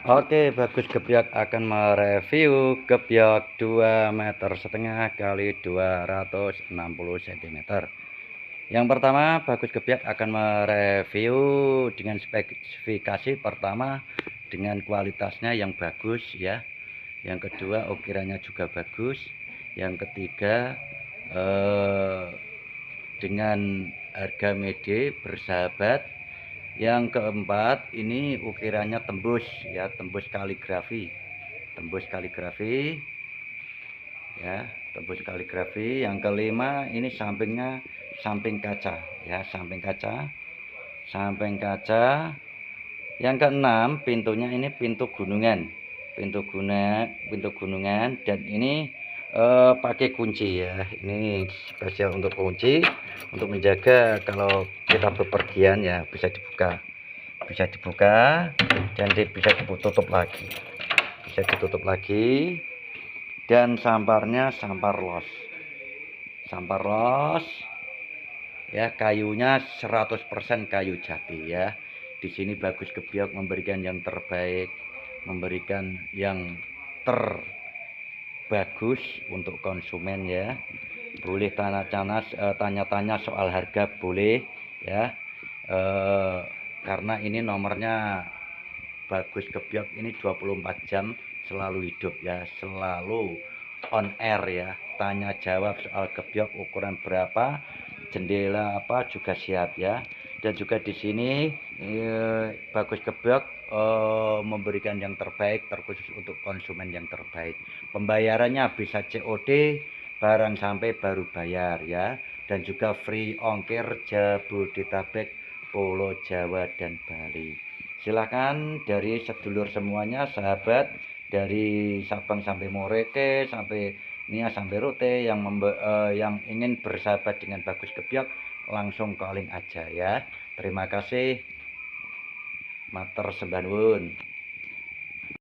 Oke, Bagus Gebyok akan mereview gebyok 2,5 meter kali 260 cm. Yang pertama, Bagus Gebyok akan mereview dengan spesifikasi pertama dengan kualitasnya yang bagus ya. Yang kedua, ukirannya juga bagus. Yang ketiga, dengan harga mede bersahabat. Yang keempat, ini ukirannya tembus ya, tembus kaligrafi ya, tembus kaligrafi. Yang kelima, ini sampingnya samping kaca ya, samping kaca. Yang keenam, pintunya ini pintu gunungan, dan ini pakai kunci ya. Ini spesial untuk kunci, untuk menjaga kalau kita bepergian ya, bisa dibuka dan bisa ditutup lagi, dan samparnya sampar los ya, kayunya 100% kayu jati ya. Di sini Bagus Gebyok memberikan yang terbaik, memberikan yang terbagus untuk konsumen ya. Boleh tanya-tanya soal harga, boleh ya. Karena ini nomornya Bagus Gebyok ini 24 jam selalu hidup ya, selalu on air ya. Tanya jawab soal gebyok ukuran berapa, jendela apa juga siap ya. Dan juga di sini Bagus Gebyok memberikan yang terbaik, terkhusus untuk konsumen yang terbaik. Pembayarannya bisa COD, barang sampai baru bayar ya. Dan juga free ongkir Jabodetabek, Pulau Jawa dan Bali. Silakan dari sedulur semuanya, sahabat dari Sabang sampai Merauke, sampai Nia sampai Rute yang ingin bersahabat dengan Bagus Gebyok, langsung calling aja ya. Terima kasih. Matur sembah nuwun.